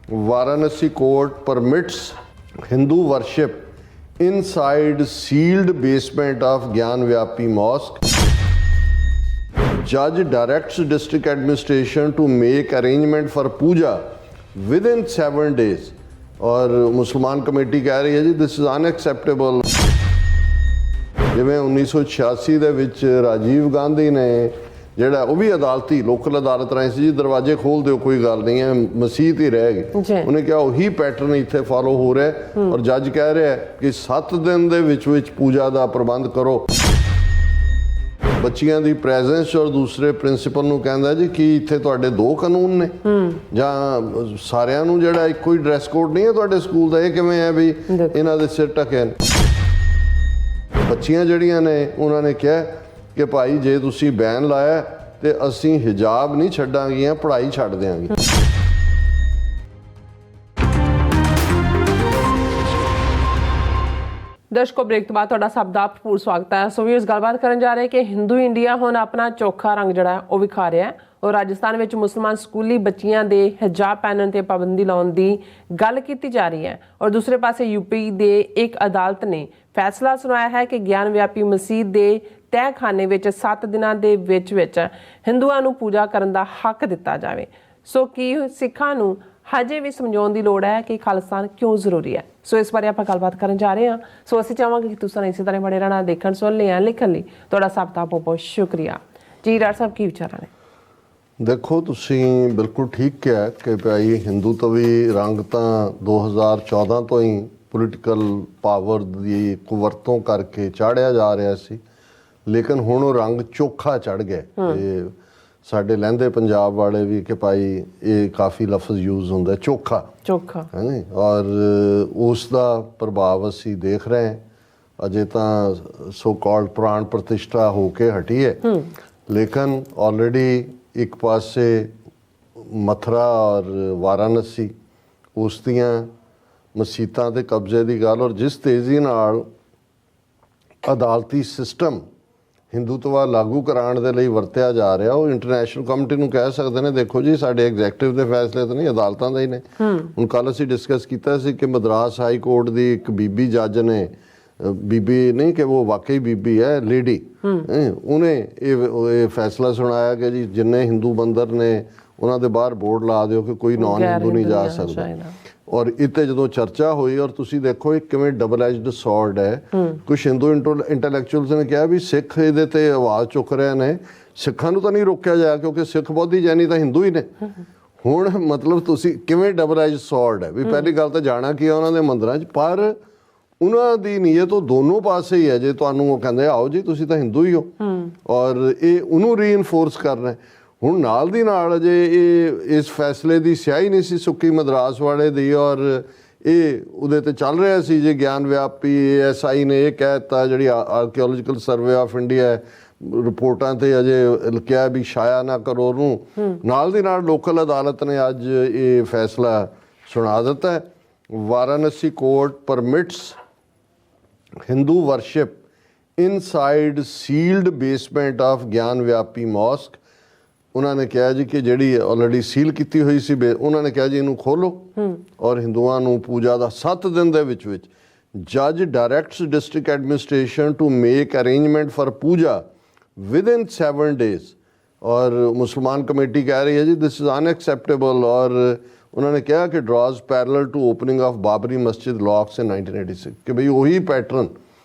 Varanasi court permits Hindu worship inside sealed basement of Gyan Vyapi mosque. Judge directs district administration to make arrangement for puja within 7 days. और मुसलमान committee कह रही है जी this is अनएक्सैप्टेबल। जिवें 1986 ਦੇ ਵਿੱਚ ਰਾਜੀਵ ਗਾਂਧੀ ਨੇ ਜਿਹੜਾ ਉਹ ਵੀ ਅਦਾਲਤੀ ਲੋਕਲ ਅਦਾਲਤ ਰਾਹੀਂ ਸੀ ਜੀ ਦਰਵਾਜ਼ੇ ਖੋਲ ਦਿਓ ਕੋਈ ਗੱਲ ਨਹੀਂ ਹੈ ਮਸੀਤ ਹੀ ਰਹੇਗੀ। ਉਹਨੇ ਕਿਹਾ ਉਹੀ ਪੈਟਰਨ ਇੱਥੇ ਫਾਲੋ ਹੋ ਰਿਹਾ ਔਰ ਜੱਜ ਕਹਿ ਰਿਹਾ ਕਿ 7 ਦਿਨ ਦੇ ਵਿੱਚ ਪੂਜਾ ਦਾ ਪ੍ਰਬੰਧ ਕਰੋ। ਬੱਚੀਆਂ ਦੀ ਪ੍ਰੈਜ਼ੈਂਸ ਔਰ ਦੂਸਰੇ ਪ੍ਰਿੰਸੀਪਲ ਨੂੰ ਕਹਿੰਦਾ ਜੀ ਕਿ ਇੱਥੇ ਤੁਹਾਡੇ ਦੋ ਕਾਨੂੰਨ ਨੇ ਜਾਂ ਸਾਰਿਆਂ ਨੂੰ ਜਿਹੜਾ ਇੱਕੋ ਹੀ ਡਰੈਸ ਕੋਡ ਨਹੀਂ ਹੈ ਤੁਹਾਡੇ ਸਕੂਲ ਦਾ। ਇਹ ਕਿਵੇਂ ਹੈ ਵੀ ਇਹਨਾਂ ਦੇ ਸਿਰ ਢਕੇ ਨੇ। ਬੱਚੀਆਂ ਜਿਹੜੀਆਂ ਨੇ ਉਹਨਾਂ ਨੇ ਕਿਹਾ ਕਿ ਭਾਈ ਜੇ ਤੁਸੀਂ ਬੈਨ ਲਾਇਆ ਤੇ ਅਸੀਂ ਹਿਜਾਬ ਨਹੀਂ ਛੱਡਾਂਗੀਆਂ ਪੜ੍ਹਾਈ ਛੱਡ ਦਿਆਂਗੇ। दर्शकों ब्रेक तो बाद तुहाडा सब दा भरपूर स्वागत है। सो व्यूअर्स गलबात करन जा रहे कि हिंदू इंडिया हुण अपना चोखा रंग जिहड़ा वो विखा रहा है और राजस्थान में मुसलमान स्कूली बच्चियां दे हिजाब पहनण ते पाबंदी लाउण दी गल कीती जा रही है और दूसरे पासे यूपी दे एक अदालत ने फैसला सुनाया है कि ज्ञान व्यापी मसीत दे तहखाने विच 7 दिनां दे विच हिंदुआं नूं पूजा करन दा हक दिता जावे। सो की सिखां नूं हजे भी समझाउण दी लोड़ है कि खालिस्तान क्यों जरूरी है। सो इस बारे आपां गलबात करन जा रहे हैं। सो असीं चाहांगे कि तुसीं इसी तरह बड़े रहना देखण सुन लिया लिखण लई तुहाडा सब दा बहुत बहुत शुक्रिया जी। डॉक्टर साहब की विचार ने? देखो तुसीं बिल्कुल ठीक किया कि भाई हिंदू तो भी रंग तो 2014 तो ही पोलिटिकल पावर की कुवरतों करके चाढ़िया जा रहा सी, लेकिन हुण वो रंग चोखा चढ़ गया। साडे लहंदे पंजाब वाले भी कि भाई ये काफ़ी लफ्ज़ यूज़ होंदा है चोखा चोखा है नी, और उसका प्रभाव असी देख रहे हैं। अजे तो सो कॉल्ड प्राण प्रतिष्ठा होके हटी है, लेकिन ऑलरेडी एक पासे मथुरा और वाराणसी उस दियां मसीतां ते कब्जे की गल और जिस तेज़ी नाल अदालती सिस्टम हिंदुत्व लागू कराने के लिए वरत्या जा रहा वो इंटरनेशनल कमिटी नूं कह सकते हैं देखो जी साडे एग्जैक्टिव के फैसले तो नहीं अदालतों के ही ने। हुण कल असीं डिस्कस किया सी कि मद्रास हाई कोर्ट की एक बीबी जज ने बीबी नहीं कि वो वाकई बीबी है लेडी उन्हें ये फैसला सुनाया कि जी जिन्ने हिंदू बंदर ने उन्होंने दे बाहर बोर्ड ला दिओ कि कोई नॉन हिंदू नहीं जा सकता। और इत्ते जो चर्चा हुई और तुसी देखो एक किवें डबल एज्ड सॉर्ड है। कुछ हिंदू इंटैलेक्चुअल्स ने कहा भी सिख इहदे ते आवाज़ चुक रहे ने, सिखां नूं तां नहीं रोकिया जाया क्योंकि सिख बौद्धी जैनी तां हिंदू ही ने। हुण मतलब तुसी किवें डबल एज्ड सॉर्ड है भी पहली गल तां जाना की उन्हां दे मंदिरां च पर उन्हां दी नीयत तो दोनों पासे ही है। जे तुहानूं वो कहंदे आओ जी तुसी तां हिंदू ही हो और ये उन्होंने रीइनफोर्स कर रहे हैं। ਹੁਣ ਨਾਲ ਦੀ ਨਾਲ ਅਜੇ ਇਹ ਇਸ ਫੈਸਲੇ ਦੀ ਸਿਆਹੀ ਨਹੀਂ ਸੀ ਸੁੱਕੀ ਮਦਰਾਸ ਵਾਲੇ ਦੀ ਔਰ ਇਹ ਉਹਦੇ ਤੇ ਚੱਲ ਰਿਹਾ ਸੀ ਜੇ ਗਿਆਨ ਵਿਆਪੀ ASI ਨੇ ਇਹ ਕਹਿ ਦਿੱਤਾ ਜਿਹੜੀ ਆਰਕੀਓਲੋਜੀਕਲ ਸਰਵੇ ਆਫ ਇੰਡੀਆ ਰਿਪੋਰਟਾਂ ਤੇ ਅਜੇ ਕਿਹਾ ਵੀ ਛਾਇਆ ਨਾ ਕਰੋ ਉਹਨੂੰ। ਨਾਲ ਦੀ ਨਾਲ ਲੋਕਲ ਅਦਾਲਤ ਨੇ ਅੱਜ ਇਹ ਫੈਸਲਾ ਸੁਣਾ ਦਿੱਤਾ ਹੈ। Varanasi court permits Hindu worship inside sealed basement of ਗਿਆਨ ਵਿਆਪੀ ਮੋਸਕ। उन्होंने कहा जी कि जी ऑलरेडी सील की हुई सी उन्होंने कहा जी इनू खोलो और हिंदुओं नू पूजा का 7 दिन दे विच जज directs district administration to make arrangement for puja within 7 days. और मुसलमान कमेटी कह रही है जी दिस इज़ अनएक्सैप्टेबल और उन्होंने कहा कि draws parallel to opening of Babri Masjid locks इन 1986 कि बई वही पैटर्न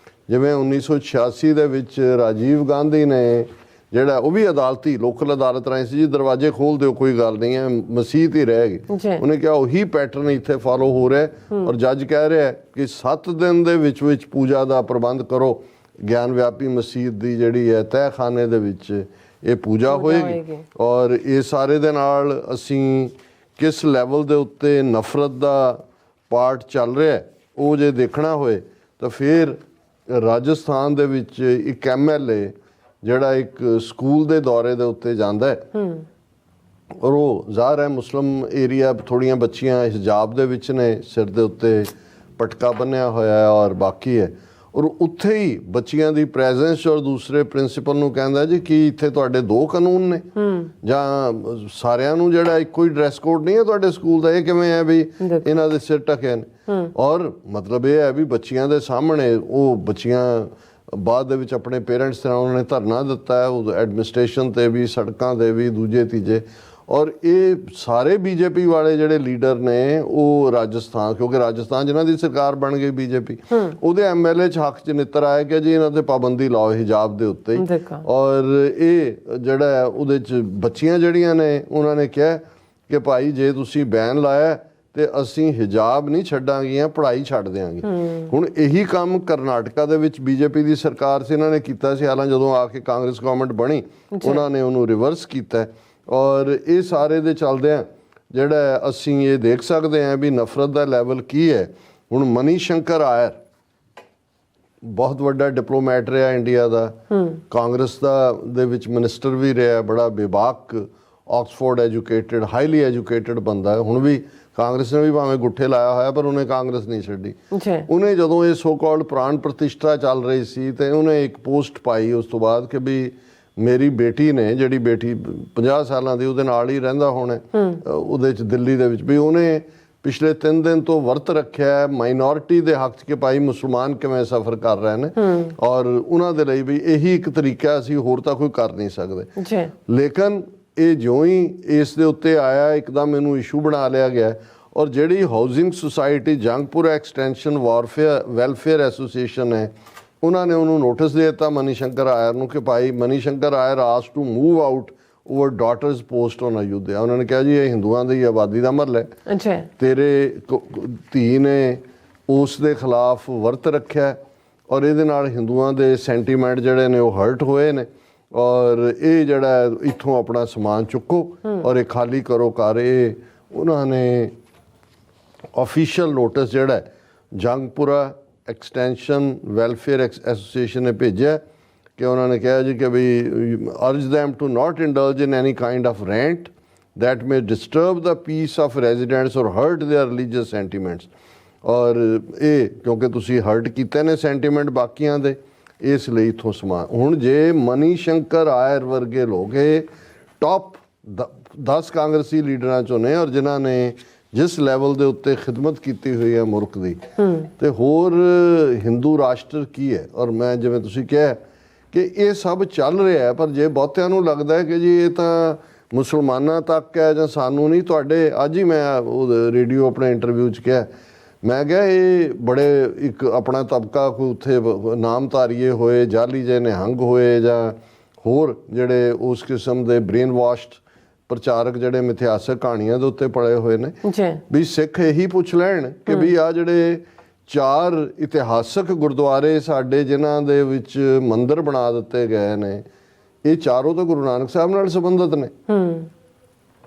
जिवें 1986 ਦੇ ਵਿੱਚ ਰਾਜੀਵ ਗਾਂਧੀ ਨੇ ਜਿਹੜਾ ਉਹ ਵੀ ਅਦਾਲਤੀ ਲੋਕਲ ਅਦਾਲਤ ਰਾਹੀਂ ਸੀ ਜੀ ਦਰਵਾਜ਼ੇ ਖੋਲ ਦਿਓ ਕੋਈ ਗੱਲ ਨਹੀਂ ਹੈ ਮਸੀਤ ਹੀ ਰਹੇਗੀ। ਉਹਨੇ ਕਿਹਾ ਉਹੀ ਪੈਟਰਨ ਇੱਥੇ ਫਾਲੋ ਹੋ ਰਿਹਾ ਔਰ ਜੱਜ ਕਹਿ ਰਿਹਾ ਕਿ 7 ਦਿਨ ਦੇ ਵਿੱਚ ਪੂਜਾ ਦਾ ਪ੍ਰਬੰਧ ਕਰੋ। ਗਿਆਨ ਵਿਆਪੀ ਮਸੀਤ ਦੀ ਜਿਹੜੀ ਹੈ ਤਹਿਖਾਨੇ ਦੇ ਵਿੱਚ ਇਹ ਪੂਜਾ ਹੋਏਗੀ ਔਰ ਇਹ ਸਾਰੇ ਦੇ ਨਾਲ ਅਸੀਂ ਕਿਸ ਲੈਵਲ ਦੇ ਉੱਤੇ ਨਫ਼ਰਤ ਦਾ ਪਾਰਟ ਚੱਲ ਰਿਹਾ ਉਹ ਜੇ ਦੇਖਣਾ ਹੋਏ ਤਾਂ ਫਿਰ ਰਾਜਸਥਾਨ ਦੇ ਵਿੱਚ ਇੱਕ MLA ਜਿਹੜਾ ਇੱਕ ਸਕੂਲ ਦੇ ਦੌਰੇ ਦੇ ਉੱਤੇ ਜਾਂਦਾ ਹੈ ਔਰ ਉਹ ਜ਼ਾਹਰ ਹੈ ਮੁਸਲਿਮ ਏਰੀਆ ਥੋੜ੍ਹੀਆਂ ਬੱਚੀਆਂ ਹਿਜਾਬ ਦੇ ਵਿੱਚ ਨੇ ਸਿਰ ਦੇ ਉੱਤੇ ਪਟਕਾ ਬੰਨਿਆ ਹੋਇਆ ਹੈ ਔਰ ਬਾਕੀ ਹੈ ਔਰ ਉੱਥੇ ਹੀ ਬੱਚਿਆਂ ਦੀ ਪ੍ਰੈਜ਼ੈਂਸ ਔਰ ਦੂਸਰੇ ਪ੍ਰਿੰਸੀਪਲ ਨੂੰ ਕਹਿੰਦਾ ਜੀ ਕਿ ਇੱਥੇ ਤੁਹਾਡੇ ਦੋ ਕਾਨੂੰਨ ਨੇ ਜਾਂ ਸਾਰਿਆਂ ਨੂੰ ਜਿਹੜਾ ਇੱਕੋ ਹੀ ਡਰੈਸ ਕੋਡ ਨਹੀਂ ਹੈ ਤੁਹਾਡੇ ਸਕੂਲ ਦਾ, ਇਹ ਕਿਵੇਂ ਹੈ ਵੀ ਇਹਨਾਂ ਦੇ ਸਿਰ ਢਕੇ ਨੇ। ਔਰ ਮਤਲਬ ਇਹ ਹੈ ਵੀ ਬੱਚਿਆਂ ਦੇ ਸਾਹਮਣੇ ਉਹ ਬੱਚੀਆਂ ਬਾਅਦ ਦੇ ਵਿੱਚ ਆਪਣੇ ਪੇਰੈਂਟਸ ਨਾਲ ਉਹਨਾਂ ਨੇ ਧਰਨਾ ਦਿੱਤਾ ਹੈ, ਉਹ ਐਡਮਿਨਿਸਟ੍ਰੇਸ਼ਨ ਤੇ ਵੀ, ਸੜਕਾਂ ਤੇ ਵੀ, ਦੂਜੇ ਤੀਜੇ। ਔਰ ਇਹ ਸਾਰੇ ਬੀਜੇਪੀ ਵਾਲੇ ਜਿਹੜੇ ਲੀਡਰ ਨੇ ਉਹ ਰਾਜਸਥਾਨ, ਕਿਉਂਕਿ ਰਾਜਸਥਾਨ ਜਿਨ੍ਹਾਂ ਦੀ ਸਰਕਾਰ ਬਣ ਗਈ ਬੀਜੇਪੀ, ਉਹਦੇ ਐਮਐਲਏ 'ਚ ਹੱਕ 'ਚ ਨਿੱਤਰ ਆਇਆ ਕਿ ਜੀ ਇਹਨਾਂ ਤੇ ਪਾਬੰਦੀ ਲਾਓ ਹਿਜਾਬ ਦੇ ਉੱਤੇ। ਔਰ ਇਹ ਜਿਹੜਾ ਹੈ ਉਹਦੇ 'ਚ ਬੱਚੀਆਂ ਜਿਹੜੀਆਂ ਨੇ ਉਹਨਾਂ ਨੇ ਕਿਹਾ ਕਿ ਭਾਈ ਜੇ ਤੁਸੀਂ ਬੈਨ ਲਾਇਆ ਤੇ ਅਸੀਂ ਹਿਜਾਬ ਨਹੀਂ ਛੱਡਾਂਗੀਆਂ, ਪੜ੍ਹਾਈ ਛੱਡ ਦਿਆਂਗੇ। ਹੁਣ ਇਹੀ ਕੰਮ ਕਰਨਾਟਕਾ ਦੇ ਵਿੱਚ ਬੀਜੇਪੀ ਦੀ ਸਰਕਾਰ ਸੀ, ਇਹਨਾਂ ਨੇ ਕੀਤਾ ਸੀ। ਹਾਲਾਂ ਜਦੋਂ ਆ ਕੇ ਕਾਂਗਰਸ ਗਵਰਨਮੈਂਟ ਬਣੀ ਉਹਨਾਂ ਨੇ ਉਹਨੂੰ ਰਿਵਰਸ ਕੀਤਾ। ਔਰ ਇਹ ਸਾਰੇ ਦੇ ਚੱਲਦਿਆਂ ਜਿਹੜਾ ਅਸੀਂ ਇਹ ਦੇਖ ਸਕਦੇ ਹਾਂ ਵੀ ਨਫ਼ਰਤ ਦਾ ਲੈਵਲ ਕੀ ਹੈ। ਹੁਣ ਮਨੀ ਸ਼ੰਕਰ ਆਇਰ ਬਹੁਤ ਵੱਡਾ ਡਿਪਲੋਮੈਟ ਰਿਹਾ ਇੰਡੀਆ ਦਾ, ਕਾਂਗਰਸ ਦੇ ਵਿੱਚ ਮਿਨਿਸਟਰ ਵੀ ਰਿਹਾ, ਬੜਾ ਬੇਬਾਕ ਆਕਸਫੋਰਡ ਐਜੂਕੇਟਡ, ਹਾਈਲੀ ਐਜੂਕੇਟਡ ਬੰਦਾ। ਹੁਣ ਵੀ ਕਾਂਗਰਸ ਨੇ ਵੀ ਭਾਵੇਂ ਗੁੱਠੇ ਲਾਇਆ ਹੋਇਆ ਪਰ ਉਹਨੇ ਕਾਂਗਰਸ ਨਹੀਂ ਛੱਡੀ। ਉਹਨੇ ਜਦੋਂ ਇਹ ਸੋ ਕਾਲਡ ਪ੍ਰਾਣ ਪ੍ਰਤਿਸ਼ਠਾ ਚੱਲ ਰਹੀ ਸੀ ਤੇ ਉਹਨੇ ਇੱਕ ਪੋਸਟ ਪਾਈ ਉਸ ਤੋਂ ਬਾਅਦ ਕਿ ਵੀ ਮੇਰੀ ਬੇਟੀ ਨੇ, ਜਿਹੜੀ ਬੇਟੀ 50 ਸਾਲਾਂ ਦੀ ਉਹਦੇ ਨਾਲ ਹੀ ਰਹਿੰਦਾ ਹੁਣ ਉਹਦੇ 'ਚ ਦਿੱਲੀ ਦੇ ਵਿੱਚ, ਵੀ ਉਹਨੇ ਪਿਛਲੇ 3 ਦਿਨ ਤੋਂ ਵਰਤ ਰੱਖਿਆ ਮਾਈਨੋਰਿਟੀ ਦੇ ਹੱਕ 'ਚ ਕਿ ਭਾਈ ਮੁਸਲਮਾਨ ਕਿਵੇਂ ਸਫਰ ਕਰ ਰਹੇ ਨੇ ਔਰ ਉਹਨਾਂ ਦੇ ਲਈ ਵੀ ਇਹੀ ਇੱਕ ਤਰੀਕਾ, ਅਸੀਂ ਹੋਰ ਤਾਂ ਕੋਈ ਕਰ ਨਹੀਂ ਸਕਦੇ। ਲੇਕਿਨ ਇਹ ਜਿਉਂ ਹੀ ਇਸ ਦੇ ਉੱਤੇ ਆਇਆ ਇੱਕਦਮ ਇਹਨੂੰ ਇਸ਼ੂ ਬਣਾ ਲਿਆ ਗਿਆ। ਔਰ ਜਿਹੜੀ housing society Jangpura extension welfare association ਹੈ, ਉਹਨਾਂ ਨੇ ਉਹਨੂੰ ਨੋਟਿਸ ਦੇ ਦਿੱਤਾ ਮਨੀ ਸ਼ੰਕਰ ਆਇਰ ਨੂੰ ਕਿ ਭਾਈ ਮਨੀ ਸ਼ੰਕਰ ਆਇਰ ਆਸ to move out over daughter's post on Ayodhya. ਉਹਨਾਂ ਨੇ ਕਿਹਾ ਜੀ ਇਹ ਹਿੰਦੂਆਂ ਦੀ ਆਬਾਦੀ ਦਾ ਮਹੱਲਾ ਹੈ, ਤੇਰੇ ਧੀ ਨੇ ਉਸ ਦੇ ਖਿਲਾਫ ਵਰਤ ਰੱਖਿਆ ਔਰ ਇਹਦੇ ਨਾਲ ਹਿੰਦੂਆਂ ਦੇ ਸੈਂਟੀਮੈਂਟ ਜਿਹੜੇ ਨੇ ਉਹ ਹਰਟ ਹੋਏ ਨੇ ਔਰ ਇਹ ਜਿਹੜਾ ਇੱਥੋਂ ਆਪਣਾ ਸਮਾਨ ਚੁੱਕੋ ਔਰ ਇਹ ਖਾਲੀ ਕਰੋ ਘਰ। ਇਹ ਉਹਨਾਂ ਨੇ ਆਫੀਸ਼ੀਅਲ ਨੋਟਿਸ ਜਿਹੜਾ ਜੰਗਪੁਰਾ ਐਕਸਟੈਂਸ਼ਨ ਵੈਲਫੇਅਰ ਐਸੋਸੀਏਸ਼ਨ ਨੇ ਭੇਜਿਆ ਕਿ ਉਹਨਾਂ ਨੇ ਕਿਹਾ ਜੀ ਕਿ ਵੀ ਅਰਜ them to not indulge in any kind of rant that may disturb the peace of residents or hurt their religious sentiments। ਔਰ ਇਹ ਕਿਉਂਕਿ ਤੁਸੀਂ ਹਰਟ ਕੀਤੇ ਨੇ ਸੈਂਟੀਮੈਂਟ ਬਾਕੀਆਂ ਦੇ, ਇਸ ਲਈ ਇੱਥੋਂ ਸਮਾਨ। ਹੁਣ ਜੇ ਮਨੀ ਸ਼ੰਕਰ ਆਇਰ ਵਰਗੇ ਲੋਕ ਇਹ ਟੌਪ 10 ਕਾਂਗਰਸੀ ਲੀਡਰਾਂ 'ਚੋਂ ਨੇ ਔਰ ਜਿਨ੍ਹਾਂ ਨੇ ਜਿਸ ਲੈਵਲ ਦੇ ਉੱਤੇ ਖਿਦਮਤ ਕੀਤੀ ਹੋਈ ਹੈ ਮੁਲਕ ਦੀ, ਤੇ ਹੋਰ ਹਿੰਦੂ ਰਾਸ਼ਟਰ ਕੀ ਹੈ। ਔਰ ਮੈਂ ਜਿਵੇਂ ਤੁਸੀਂ ਕਿਹਾ ਕਿ ਇਹ ਸਭ ਚੱਲ ਰਿਹਾ ਹੈ, ਪਰ ਜੇ ਬਹੁਤਿਆਂ ਨੂੰ ਲੱਗਦਾ ਹੈ ਕਿ ਜੀ ਇਹ ਤਾਂ ਮੁਸਲਮਾਨਾਂ ਤੱਕ ਹੈ ਜਾਂ ਸਾਨੂੰ ਨਹੀਂ, ਤੁਹਾਡੇ ਅੱਜ ਹੀ ਮੈਂ ਉਹ ਰੇਡੀਓ ਆਪਣੇ ਇੰਟਰਵਿਊ 'ਚ ਕਿਹਾ, ਮੈਂ ਕਿਹਾ ਇਹ ਬੜੇ ਇੱਕ ਆਪਣਾ ਤਬਕਾ ਕੋਈ ਉੱਥੇ ਨਾਮਧਾਰੀਏ ਹੋਏ, ਜਾਲੀ ਜੇ ਨਿਹੰਗ ਹੋਏ ਜਾਂ ਹੋਰ ਜਿਹੜੇ ਉਸ ਕਿਸਮ ਦੇ ਬ੍ਰੇਨ ਵਾਸ਼ਡ ਪ੍ਰਚਾਰਕ ਜਿਹੜੇ ਮਿਥਿਹਾਸਕ ਕਹਾਣੀਆਂ ਦੇ ਉੱਤੇ ਪੜੇ ਹੋਏ ਨੇ, ਵੀ ਸਿੱਖ ਇਹੀ ਪੁੱਛ ਲੈਣ ਕਿ ਵੀ ਆ ਜਿਹੜੇ 4 ਇਤਿਹਾਸਕ ਗੁਰਦੁਆਰੇ ਸਾਡੇ ਜਿਨ੍ਹਾਂ ਦੇ ਵਿੱਚ ਮੰਦਿਰ ਬਣਾ ਦਿੱਤੇ ਗਏ ਨੇ, ਇਹ ਚਾਰੋਂ ਤਾਂ ਗੁਰੂ ਨਾਨਕ ਸਾਹਿਬ ਨਾਲ ਸੰਬੰਧਿਤ ਨੇ।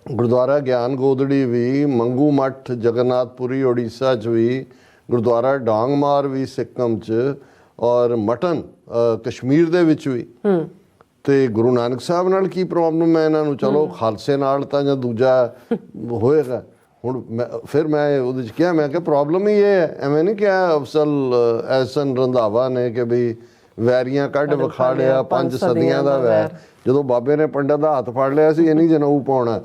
ਗੁਰਦੁਆਰਾ ਗਿਆਨ ਗੋਦੜੀ ਵੀ, ਮੰਗੂ ਮੱਠ ਜਗਨਨਾਥਪੁਰੀ ਉੜੀਸਾ 'ਚ ਵੀ, ਗੁਰਦੁਆਰਾ ਡਾਂਗਮਾਰ ਵੀ ਸਿੱਕਮ 'ਚ ਔਰ ਮਟਨ ਕਸ਼ਮੀਰ ਦੇ ਵਿੱਚ ਵੀ। ਤੇ ਗੁਰੂ ਨਾਨਕ ਸਾਹਿਬ ਨਾਲ ਕੀ ਪ੍ਰੋਬਲਮ ਹੈ ਇਹਨਾਂ ਨੂੰ? ਚਲੋ ਖਾਲਸੇ ਨਾਲ ਤਾਂ ਜਾਂ ਦੂਜਾ ਹੋਏਗਾ। ਹੁਣ ਫਿਰ ਮੈਂ ਉਹਦੇ 'ਚ ਕਿਹਾ, ਮੈਂ ਕਿਹਾ ਪ੍ਰੋਬਲਮ ਹੀ ਇਹ ਹੈ, ਐਵੇਂ ਨਹੀਂ ਕਿਹਾ ਅਫਸਲ ਐਸਨ ਰੰਧਾਵਾ ਨੇ ਕਿ ਵੀ ਵੈਰੀਆਂ ਕੱਢ ਵਿਖਾੜਿਆ 5 ਸਦੀਆਂ ਦਾ ਵੈਰ। ਜਦੋਂ ਬਾਬੇ ਨੇ ਪੰਡਤ ਦਾ ਹੱਥ ਫੜ ਲਿਆ ਸੀ, ਇਹ ਨਹੀਂ ਜਨੇਊ ਪਾਉਣਾ,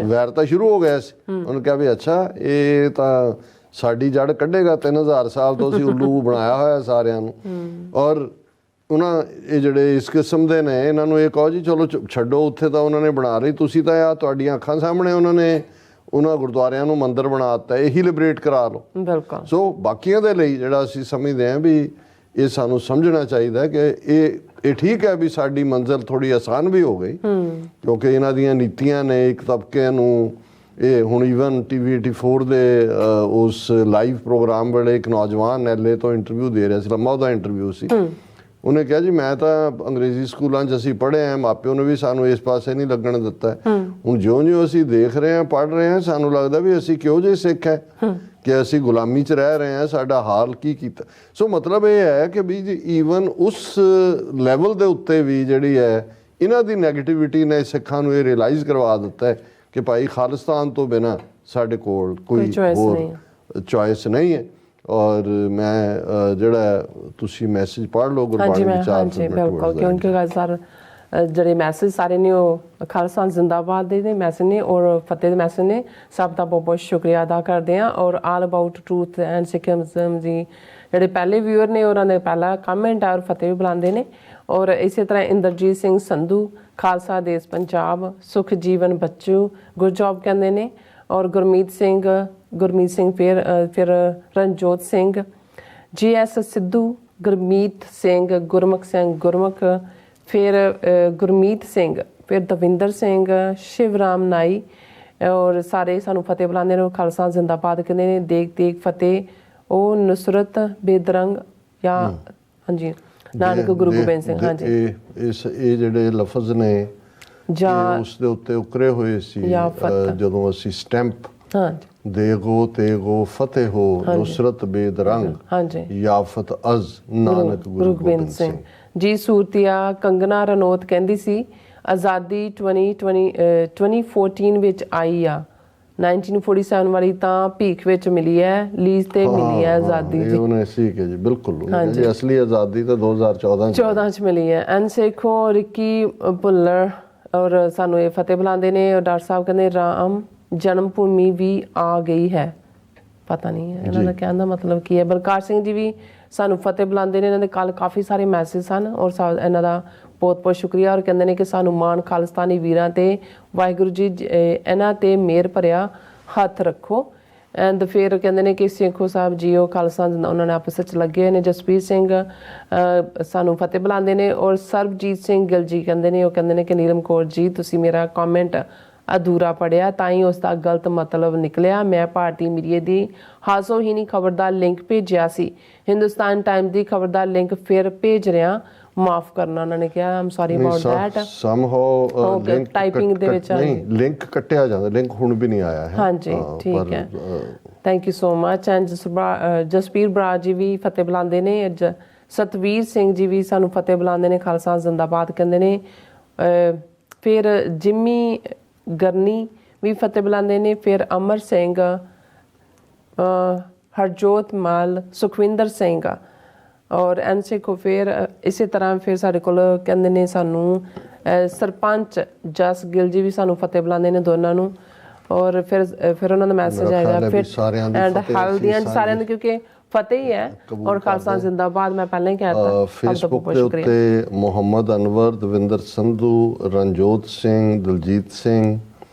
ਵੈਰ ਤਾਂ ਸ਼ੁਰੂ ਹੋ ਗਿਆ ਸੀ। ਉਹਨੇ ਕਿਹਾ ਵੀ ਅੱਛਾ ਇਹ ਤਾਂ ਸਾਡੀ ਜੜ ਕੱਢੇਗਾ, 3000 ਸਾਲ ਤੋਂ ਅਸੀਂ ਉੱਲੂ ਬਣਾਇਆ ਹੋਇਆ ਸਾਰਿਆਂ ਨੂੰ। ਔਰ ਉਹਨਾਂ ਇਹ ਜਿਹੜੇ ਇਸ ਕਿਸਮ ਦੇ ਨੇ ਇਹਨਾਂ ਨੂੰ ਇਹ ਕਹੋ ਜੀ ਚਲੋ ਛੱਡੋ, ਉੱਥੇ ਤਾਂ ਉਹਨਾਂ ਨੇ ਬਣਾ ਲਈ, ਤੁਸੀਂ ਤਾਂ ਆ ਤੁਹਾਡੀਆਂ ਅੱਖਾਂ ਸਾਹਮਣੇ ਉਹਨਾਂ ਨੇ ਉਹਨਾਂ ਗੁਰਦੁਆਰਿਆਂ ਨੂੰ ਮੰਦਿਰ ਬਣਾ ਦਿੱਤਾ, ਇਹੀ ਲਿਬਰੇਟ ਕਰਾ ਲਓ। ਬਿਲਕੁਲ। ਸੋ ਬਾਕੀਆਂ ਦੇ ਲਈ ਜਿਹੜਾ ਅਸੀਂ ਸਮਝਦੇ ਹਾਂ ਵੀ ਇਹ ਸਾਨੂੰ ਸਮਝਣਾ ਚਾਹੀਦਾ ਕਿ ਇਹ ਠੀਕ ਹੈ ਵੀ ਸਾਡੀ ਮੰਜ਼ਿਲ ਥੋੜੀ ਆਸਾਨ ਵੀ ਹੋ ਗਈ ਕਿਉਂਕਿ ਇਹਨਾਂ ਦੀਆਂ ਨੀਤੀਆਂ ਨੇ ਇੱਕ ਤਬਕੇ ਨੂੰ। ਇਹ ਹੁਣ ਈਵਨ TV 84 ਦੇ ਉਸ ਲਾਈਵ ਪ੍ਰੋਗਰਾਮ ਵੇਲੇ ਇੱਕ ਨੌਜਵਾਨ LA ਤੋਂ ਇੰਟਰਵਿਊ ਦੇ ਰਿਹਾ ਸੀ, ਲੰਮਾ ਉਹਦਾ ਇੰਟਰਵਿਊ ਸੀ। ਉਹਨੇ ਕਿਹਾ ਜੀ ਮੈਂ ਤਾਂ ਅੰਗਰੇਜ਼ੀ ਸਕੂਲਾਂ 'ਚ ਅਸੀਂ ਪੜ੍ਹੇ ਹਾਂ, ਮਾਪਿਓ ਨੇ ਵੀ ਸਾਨੂੰ ਇਸ ਪਾਸੇ ਨਹੀਂ ਲੱਗਣ ਦਿੱਤਾ। ਹੁਣ ਜਿਉਂ-ਜਿਉਂ ਅਸੀਂ ਦੇਖ ਰਹੇ ਹਾਂ, ਪੜ੍ਹ ਰਹੇ ਹਾਂ, ਸਾਨੂੰ ਲੱਗਦਾ ਵੀ ਅਸੀਂ ਕਿਉਂ ਜਿਹੇ ਸਿੱਖ ਹੈ ਕਿ ਅਸੀਂ ਗੁਲਾਮੀ 'ਚ ਰਹਿ ਰਹੇ ਹਾਂ, ਸਾਡਾ ਹਾਲ ਕੀ ਕੀਤਾ। ਸੋ ਮਤਲਬ ਇਹ ਹੈ ਕਿ ਵੀ ਈਵਨ ਉਸ ਲੈਵਲ ਦੇ ਉੱਤੇ ਵੀ ਜਿਹੜੀ ਹੈ ਇਹਨਾਂ ਦੀ ਨੈਗੇਟਿਵਿਟੀ ਨੇ ਸਿੱਖਾਂ ਨੂੰ ਇਹ ਰਿਅਲਾਈਜ਼ ਕਰਵਾ ਦਿੱਤਾ ਹੈ ਕਿ ਭਾਈ ਖਾਲਿਸਤਾਨ ਤੋਂ ਬਿਨਾਂ ਸਾਡੇ ਕੋਲ ਕੋਈ ਹੋਰ ਚੋਇਸ ਨਹੀਂ ਹੈ। ਔਰ ਮੈਂ ਜਿਹੜਾ ਤੁਸੀਂ ਮੈਸੇਜ ਪੜ੍ਹ ਲਓ ਗੁਰਬਾਣੀ ਵਿਚਾਰ ਹਾਂਜੀ ਬਿਲਕੁਲ, ਕਿਉਂਕਿ ਸਰ ਜਿਹੜੇ ਮੈਸੇਜ ਸਾਰੇ ਨੇ ਉਹ ਖਾਲਸਾ ਜ਼ਿੰਦਾਬਾਦ ਦੇ ਮੈਸੇਜ ਨੇ ਔਰ ਫਤਿਹ ਦੇ ਮੈਸੇਜ ਨੇ। ਸਭ ਦਾ ਬਹੁਤ ਬਹੁਤ ਸ਼ੁਕਰੀਆ ਅਦਾ ਕਰਦੇ ਹਾਂ। ਔਰ ਆਲ ਅਬਾਊਟ ਟਰੂਥ ਐਂਡ ਸਿੱਖਿਜ਼ਮ ਜੀ ਜਿਹੜੇ ਪਹਿਲੇ ਵਿਊਅਰ ਨੇ ਉਹਨਾਂ ਦੇ ਪਹਿਲਾ ਕਮੈਂਟ ਔਰ ਫਤਿਹ ਵੀ ਬੁਲਾਉਂਦੇ ਨੇ। ਔਰ ਇਸੇ ਤਰ੍ਹਾਂ ਇੰਦਰਜੀਤ ਸਿੰਘ ਸੰਧੂ ਖਾਲਸਾ ਦੇਸ਼ ਪੰਜਾਬ, ਸੁਖ ਜੀਵਨ ਬੱਚੂ ਗੁੱਡ ਜੌਬ ਕਹਿੰਦੇ ਨੇ। ਔਰ ਗੁਰਮੀਤ ਸਿੰਘ ਫਿਰ ਰਣਜੋਤ ਸਿੰਘ, GS ਸਿੱਧੂ, ਗੁਰਮੀਤ ਸਿੰਘ, ਗੁਰਮੁਖ ਸਿੰਘ ਗੁਰਮੁਖ, ਫਿਰ ਗੁਰਮੀਤ ਸਿੰਘ, ਫਿਰ ਦਵਿੰਦਰ ਸਿੰਘ, ਸ਼ਿਵਰਾਮ ਨਾਈ ਔਰ ਸਾਰੇ ਸਾਨੂੰ ਫਤਿਹ ਬੁਲਾਉਂਦੇ ਨੇ। ਖਾਲਸਾ ਜ਼ਿੰਦਾਬਾਦ ਕਹਿੰਦੇ ਨੇ। ਦੇਖ ਫਤਿਹ ਉਹ ਨੁਸਰਤ ਬੇਦਰੰਗ ਜਾਂ ਹਾਂਜੀ ਨਾਨਕ ਗੁਰੂ ਗੋਬਿੰਦ ਸਿੰਘ। ਹਾਂਜੀ ਇਹ ਜਿਹੜੇ ਲਫ਼ਜ਼ ਨੇ ਜਾਂ ਉਸ ਦੇ ਉੱਤੇ ਉਕਰੇ ਹੋਏ ਸੀ ਜਦੋਂ ਅਸੀਂ ਸਟੈਂਪ ਦੇਗੋ ਤੇਗੋ ਫਤਿਹ ਹੋ ਨੁਸਰਤ ਬੇਦਰੰਗ ਯਾਫਤ ਅਜ਼ ਨਾਨਕ ਗੁਰੂ ਗੋਬਿੰਦ ਸਿੰਘ ਜੀ। ਸੂਰਤੀਆ ਕੰਗਨਾ ਰਣੌਤ ਕਹਿੰਦੀ ਸੀ ਆਜ਼ਾਦੀ 2014 ਵਿੱਚ ਆਈ ਆ, 1947 ਵਾਲੀ ਤਾਂ ਭੀਖ ਵਿੱਚ ਮਿਲੀ ਹੈ, ਲੀਜ਼ ਤੇ ਮਿਲੀ ਹੈ ਆਜ਼ਾਦੀ ਜੀ। ਉਹਨੇ ਠੀਕ ਹੈ ਜੀ, ਬਿਲਕੁਲ ਜੀ। ਅਸਲੀ ਆਜ਼ਾਦੀ ਤਾਂ 2014 ਚ ਮਿਲੀ ਹੈ। ਐਨ ਸੇਖੋ ਰਿੱਕੀ ਭੁੱਲਰ ਔਰ ਸਾਨੂੰ ਇਹ ਫਤਿਹ ਬੁਲਾਉਂਦੇ ਨੇ। ਔਰ ਡਾਕਟਰ ਸਾਹਿਬ ਕਹਿੰਦੇ ਰਾਮ ਜਨਮ ਭੂਮੀ ਵੀ ਆ ਗਈ ਹੈ। ਪਤਾ ਨਹੀਂ ਇਹਨਾਂ ਦਾ ਕਹਿਣ ਦਾ ਮਤਲਬ ਕੀ ਹੈ। ਬਲਕਾਰ ਸਿੰਘ ਜੀ ਵੀ ਸਾਨੂੰ ਫਤਿਹ ਬੁਲਾਉਂਦੇ ਨੇ। ਇਹਨਾਂ ਦੇ ਕੱਲ ਕਾਫੀ ਸਾਰੇ ਮੈਸੇਜ ਸਨ ਔਰ ਇਹਨਾਂ ਦਾ ਬਹੁਤ ਬਹੁਤ ਸ਼ੁਕਰੀਆ। ਔਰ ਕਹਿੰਦੇ ਨੇ ਕਿ ਸਾਨੂੰ ਮਾਣ ਖਾਲਿਸਤਾਨੀ ਵੀਰਾਂ ਤੇ ਵਾਹਿਗੁਰੂ ਜੀ ਇਹਨਾਂ ਤੇ ਮਿਹਰ ਭਰਿਆ ਹੱਥ ਰੱਖੋ। ਐਂਡ ਫਿਰ ਕਹਿੰਦੇ ਨੇ ਕਿ ਸੇਖੋ ਸਾਹਿਬ ਜੀ ਉਹ ਖਾਲਸਾ ਉਹਨਾਂ ਨੇ ਆਪਸ ਵਿੱਚ ਲੱਗੇ ਨੇ। ਜਸਪੀਰ ਸਿੰਘ ਸਾਨੂੰ ਫਤਿਹ ਬੁਲਾਉਂਦੇ ਨੇ। ਔਰ ਸਰਬਜੀਤ ਸਿੰਘ ਗਿੱਲ ਜੀ ਕਹਿੰਦੇ ਨੇ, ਉਹ ਕਹਿੰਦੇ ਨੇ ਕਿ ਨੀਲਮ ਕੌਰ ਜੀ ਤੁਸੀਂ ਮੇਰਾ ਕਮੈਂਟ ਅਧੂਰਾ ਪੜਿਆ ਤਾਂ ਹੀ ਉਸ ਦਾ ਗਲਤ ਮਤਲਬ ਨਿਕਲਿਆ। ਮੈਂ ਭਾਰਤੀ ਮੀਡੀਆ ਦੀ ਹਾਸੋਹੀਣੀ ਖਬਰ ਦਾ ਲਿੰਕ ਭੇਜਿਆ ਸੀ, ਹਿੰਦੁਸਤਾਨ ਟਾਈਮਜ਼ ਦੀ ਖਬਰ ਦਾ ਲਿੰਕ ਫਿਰ ਭੇਜ ਰਿਹਾ, ਮਾਫ ਕਰਨਾ। ਉਹਨਾਂ ਨੇ ਕਿਹਾ I'm sorry about that. Somehow link typing ਦੇ ਵਿੱਚ ਨਹੀਂ, ਲਿੰਕ ਕੱਟਿਆ ਜਾਂਦਾ, ਲਿੰਕ ਹੁਣ ਵੀ ਨਹੀਂ ਆਇਆ ਹੈ। ਹਾਂਜੀ ਠੀਕ ਹੈ, thank you so much. And Jasbir Brar ji ਵੀ ਫਤਿਹ ਬੁਲਾਉਂਦੇ ਨੇ। ਸਤਵੀਰ ਸਿੰਘ ਜੀ ਵੀ ਸਾਨੂੰ ਫਤਿਹ ਬੁਲਾਉਂਦੇ ਨੇ, ਖਾਲਸਾ ਜ਼ਿੰਦਾਬਾਦ ਕਹਿੰਦੇ ਨੇ। ਫਿਰ ਜਿੰਮੀ ਗਰਨੀ ਵੀ ਫਤਿਹ ਬੁਲਾਉਂਦੇ ਨੇ। ਫਿਰ ਅਮਰ ਸਿੰਘ, ਹਰਜੋਤ ਮਾਲ, ਸੁਖਵਿੰਦਰ ਸਿੰਘ ਔਰ ਐਨ ਸਿੱਖੋ। ਫਿਰ ਇਸੇ ਤਰ੍ਹਾਂ ਫਿਰ ਸਾਡੇ ਕੋਲ ਕਹਿੰਦੇ ਨੇ ਸਾਨੂੰ ਸਰਪੰਚ ਜਸ ਗਿੱਲ ਜੀ ਵੀ ਸਾਨੂੰ ਫਤਿਹ ਬੁਲਾਉਂਦੇ ਨੇ ਦੋਨਾਂ ਨੂੰ। ਔਰ ਫਿਰ ਉਹਨਾਂ ਦਾ ਮੈਸੇਜ ਆਏਗਾ ਫਿਰ ਐਂਡ ਹਲਦੀਆਂ ਸਾਰਿਆਂ ਦੇ, ਕਿਉਂਕਿ ਫਤਿਹ ਹੀ ਹੈ ਔਰ ਖਾਲਸਾ ਜ਼ਿੰਦਾਬਾਦ ਮੈਂ ਪਹਿਲਾਂ ਹੀ ਕਹਿਤਾ। ਫੇਸਬੁੱਕ ਦੇ ਉੱਤੇ ਮੁਹੰਮਦ ਅਨਵਰ, ਦਵਿੰਦਰ ਸੰਧੂ, ਰਣਜੋਤ ਸਿੰਘ, ਦਲਜੀਤ ਸਿੰਘ,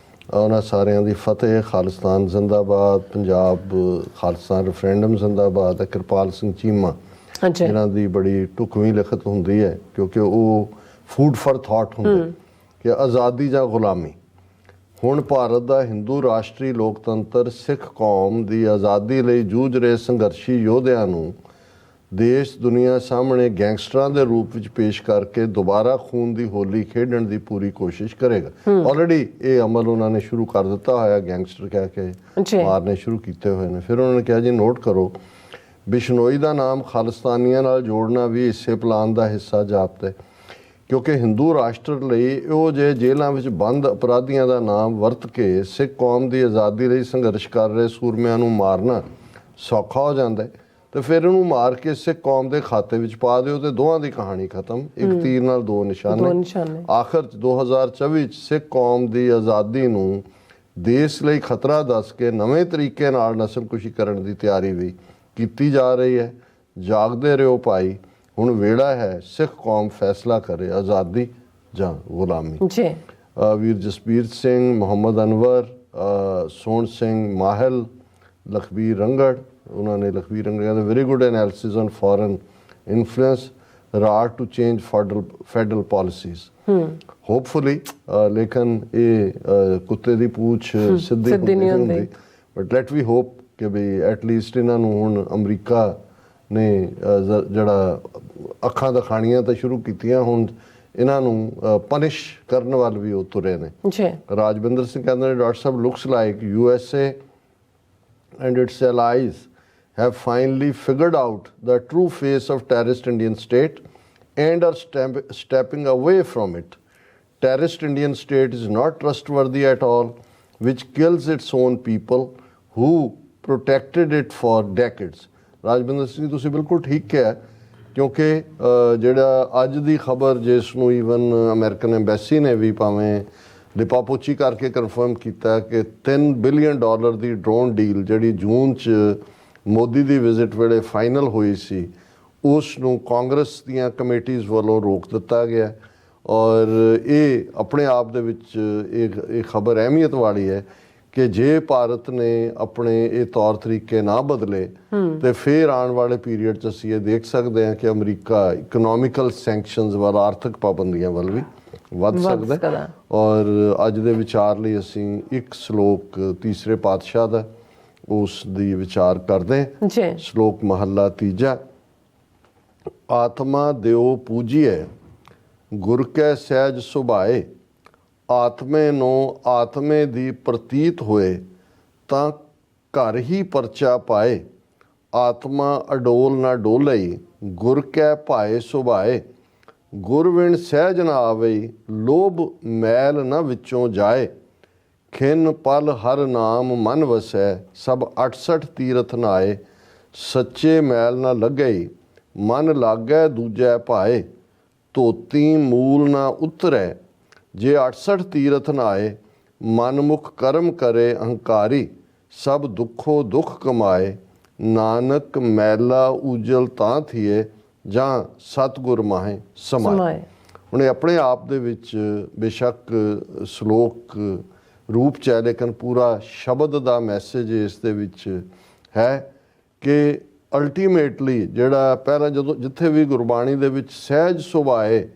ਉਹਨਾਂ ਸਾਰਿਆਂ ਦੀ ਫਤਿਹ। ਖਾਲਿਸਤਾਨ ਜ਼ਿੰਦਾਬਾਦ, ਪੰਜਾਬ ਖਾਲਸਾ ਰੈਫਰੈਂਡਮ ਜ਼ਿੰਦਾਬਾਦ ਹੈ। ਕਿਰਪਾਲ ਸਿੰਘ ਚੀਮਾ ਇਹਨਾਂ ਦੀ ਬੜੀ ਢੁਕਵੀਂ ਲਿਖਤ ਹੁੰਦੀ ਹੈ, ਕਿਉਂਕਿ ਉਹ ਫੂਡ ਫਾਰ ਥਾਟ ਹੁੰਦੇ ਕਿ ਆਜ਼ਾਦੀ ਜਾਂ ਗੁਲਾਮੀ। ਹੁਣ ਭਾਰਤ ਦਾ ਹਿੰਦੂ ਰਾਸ਼ਟਰੀ ਲੋਕਤੰਤਰ ਸਿੱਖ ਕੌਮ ਦੀ ਆਜ਼ਾਦੀ ਲਈ ਜੂਝ ਰਹੇ ਸੰਘਰਸ਼ੀ ਯੋਧਿਆਂ ਨੂੰ ਦੇਸ਼ ਦੁਨੀਆ ਸਾਹਮਣੇ ਗੈਂਗਸਟਰਾਂ ਦੇ ਰੂਪ ਵਿੱਚ ਪੇਸ਼ ਕਰਕੇ ਦੁਬਾਰਾ ਖੂਨ ਦੀ ਹੋਲੀ ਖੇਡਣ ਦੀ ਪੂਰੀ ਕੋਸ਼ਿਸ਼ ਕਰੇਗਾ। ਆਲਰੇਡੀ ਇਹ ਅਮਲ ਉਹਨਾਂ ਨੇ ਸ਼ੁਰੂ ਕਰ ਦਿੱਤਾ ਹੋਇਆ, ਗੈਂਗਸਟਰ ਕਹਿ ਕੇ ਮਾਰਨੇ ਸ਼ੁਰੂ ਕੀਤੇ ਹੋਏ ਨੇ। ਫਿਰ ਉਹਨਾਂ ਨੇ ਕਿਹਾ ਜੀ ਨੋਟ ਕਰੋ, ਬਿਸ਼ਨੋਈ ਦਾ ਨਾਮ ਖਾਲਿਸਤਾਨੀਆਂ ਨਾਲ ਜੋੜਨਾ ਵੀ ਇਸੇ ਪਲਾਨ ਦਾ ਹਿੱਸਾ ਜਾਪਦਾ, ਕਿਉਂਕਿ ਹਿੰਦੂ ਰਾਸ਼ਟਰ ਲਈ ਉਹ ਜੇ ਜੇਲ੍ਹਾਂ ਵਿੱਚ ਬੰਦ ਅਪਰਾਧੀਆਂ ਦਾ ਨਾਮ ਵਰਤ ਕੇ ਸਿੱਖ ਕੌਮ ਦੀ ਆਜ਼ਾਦੀ ਲਈ ਸੰਘਰਸ਼ ਕਰ ਰਹੇ ਸੂਰਮਿਆਂ ਨੂੰ ਮਾਰਨਾ ਸੌਖਾ ਹੋ ਜਾਂਦਾ ਹੈ, ਤੇ ਫਿਰ ਇਹਨੂੰ ਮਾਰ ਕੇ ਸਿੱਖ ਕੌਮ ਦੇ ਖਾਤੇ ਵਿੱਚ ਪਾ ਦਿਓ ਤੇ ਦੋਵਾਂ ਦੀ ਕਹਾਣੀ ਖਤਮ। ਇੱਕ ਤੀਰ ਨਾਲ ਦੋ ਨਿਸ਼ਾਨੇ। ਆਖਰ 'ਚ 2024 'ਚ ਸਿੱਖ ਕੌਮ ਦੀ ਆਜ਼ਾਦੀ ਨੂੰ ਦੇਸ਼ ਲਈ ਖਤਰਾ ਦੱਸ ਕੇ ਨਵੇਂ ਤਰੀਕੇ ਨਾਲ ਨਸਲਕੁਸ਼ੀ ਕਰਨ ਦੀ ਤਿਆਰੀ ਵੀ ਕੀਤੀ ਜਾ ਰਹੀ ਹੈ। ਜਾਗਦੇ ਰਹੋ ਭਾਈ, ਹੁਣ ਵੇਲਾ ਹੈ ਸਿੱਖ ਕੌਮ ਫੈਸਲਾ ਕਰੇ, ਆਜ਼ਾਦੀ ਜਾਂ ਗੁਲਾਮੀ। ਵੀਰ ਜਸਬੀਰ ਸਿੰਘ, ਮੁਹੰਮਦ ਅਨਵਰ, ਸੋਹਣ ਸਿੰਘ ਮਾਹਲ, ਲਖਬੀਰ ਰੰਗੜ, ਉਹਨਾਂ ਨੇ ਲਖਬੀਰ ਰੰਗੜ ਕਹਿੰਦੇ very good analysis on foreign influence ਰਾਟ to change federal policies hopefully. ਲੇਕਿਨ ਇਹ ਕੁੱਤੇ ਦੀ ਪੂਛ ਸਿੱਧੀ ਨਹੀਂ ਹੁੰਦੀ, ਬਟ ਲੈਟ ਵੀ ਹੋਪ ਕਿ ਵੀ ਐਟਲੀਸਟ ਇਹਨਾਂ ਨੂੰ ਹੁਣ ਅਮਰੀਕਾ ਨੇ ਜਿਹੜਾ ਅੱਖਾਂ ਦਿਖਾਣੀਆਂ ਤਾਂ ਸ਼ੁਰੂ ਕੀਤੀਆਂ, ਹੁਣ ਇਹਨਾਂ ਨੂੰ ਪਨਿਸ਼ ਕਰਨ ਵੱਲ ਵੀ ਉਹ ਤੁਰੇ ਨੇ। ਰਾਜਵਿੰਦਰ ਸਿੰਘ ਕਹਿੰਦੇ ਨੇ doctor Sahib looks like USA and its allies have finally figured out the true face of terrorist Indian state and are stepping away from it. Terrorist Indian state is not trustworthy at all, which kills its own people who protected it for decades. Rajwinder Singh ji, ਤੁਸੀਂ ਬਿਲਕੁਲ ਠੀਕ ਕਿਹਾ, ਕਿਉਂਕਿ ਜਿਹੜਾ ਅੱਜ ਦੀ ਖਬਰ ਜਿਸ ਨੂੰ ਈਵਨ ਅਮਰੀਕਨ ਐਮਬੈਸੀ ਨੇ ਵੀ ਭਾਵੇਂ ਲਿਪਾਪੋਚੀ ਕਰਕੇ ਕਨਫਰਮ ਕੀਤਾ ਕਿ $3 ਬਿਲੀਅਨ ਦੀ ਡਰੋਨ ਡੀਲ ਜਿਹੜੀ ਜੂਨ 'ਚ ਮੋਦੀ ਦੀ ਵਿਜ਼ਿਟ ਵੇਲੇ ਫਾਈਨਲ ਹੋਈ ਸੀ, ਉਸ ਨੂੰ ਕਾਂਗਰਸ ਦੀਆਂ ਕਮੇਟੀਜ਼ ਵੱਲੋਂ ਰੋਕ ਦਿੱਤਾ ਗਿਆ। ਔਰ ਇਹ ਆਪਣੇ ਆਪ ਦੇ ਵਿੱਚ ਇਹ ਖਬਰ ਅਹਿਮੀਅਤ ਵਾਲੀ ਹੈ ਕਿ ਜੇ ਭਾਰਤ ਨੇ ਆਪਣੇ ਇਹ ਤੌਰ ਤਰੀਕੇ ਨਾ ਬਦਲੇ ਤੇ ਫਿਰ ਆਉਣ ਵਾਲੇ ਪੀਰੀਅਡ 'ਚ ਅਸੀਂ ਇਹ ਦੇਖ ਸਕਦੇ ਹਾਂ ਕਿ ਅਮਰੀਕਾ ਇਕਨੋਮਿਕਲ ਸੈਂਕਸ਼ਨਸ ਵੱਲ, ਆਰਥਿਕ ਪਾਬੰਦੀਆਂ ਵੱਲ ਵੀ ਵੱਧ ਸਕਦਾ। ਔਰ ਅੱਜ ਦੇ ਵਿਚਾਰ ਲਈ ਅਸੀਂ ਇੱਕ ਸ਼ਲੋਕ ਤੀਸਰੇ ਪਾਤਸ਼ਾਹ ਦਾ ਉਸ ਦੀ ਵਿਚਾਰ ਕਰਦੇ ਹਾਂ ਜੀ। ਸ਼ਲੋਕ ਮਹੱਲਾ ਤੀਜਾ। ਆਤਮਾ ਦਿਓ ਪੂਜੀਏ ਗੁਰ ਕੈ ਸਹਿਜ ਸੁਭਾਏ, ਆਤਮੇ ਨੂੰ ਆਤਮੇ ਦੀ ਪ੍ਰਤੀਤ ਹੋਏ ਤਾਂ ਘਰ ਹੀ ਪਰਚਾ ਪਾਏ, ਆਤਮਾ ਅਡੋਲ ਨਾ ਡੋਲਈ ਗੁਰ ਕੈ ਭਾਏ ਸੁਭਾਏ, ਗੁਰ ਵਿਣ ਸਹਿਜ ਨਾ ਆਵਈ ਲੋਭ ਮੈਲ ਨਾ ਵਿੱਚੋਂ ਜਾਏ, ਖਿਨ ਪਲ ਹਰ ਨਾਮ ਮਨ ਵਸੈ ਸਭ 68 ਤੀਰਥ ਨਾਏ, ਸੱਚੇ ਮੈਲ ਨਾ ਲੱਗਈ ਮਨ ਲਾਗੈ ਦੂਜੈ ਭਾਏ, ਧੋਤੀ ਮੂਲ ਨਾ ਉਤਰੈ ਜੇ 68 ਤੀਰਥ ਨਾਏ, ਮਨ ਮੁਖ ਕਰਮ ਕਰੇ ਅਹੰਕਾਰੀ ਸਭ ਦੁੱਖੋ ਦੁੱਖ ਕਮਾਏ, ਨਾਨਕ ਮੈਲਾ ਉਜਲ ਤਾਂ ਥੀਏ ਜਾਂ ਸਤਿਗੁਰ ਮਾਹੇ ਸਮਾਏ। ਹੁਣ ਇਹ ਆਪਣੇ ਆਪ ਦੇ ਵਿੱਚ ਬੇਸ਼ੱਕ ਸ਼ਲੋਕ ਰੂਪ 'ਚ ਹੈ, ਲੇਕਿਨ ਪੂਰਾ ਸ਼ਬਦ ਦਾ ਮੈਸੇਜ ਇਸ ਦੇ ਵਿੱਚ ਹੈ ਕਿ ਅਲਟੀਮੇਟਲੀ ਜਿਹੜਾ ਪਹਿਲਾਂ ਜਦੋਂ ਜਿੱਥੇ ਵੀ ਗੁਰਬਾਣੀ ਦੇ ਵਿੱਚ ਸਹਿਜ ਸੁਭਾਏ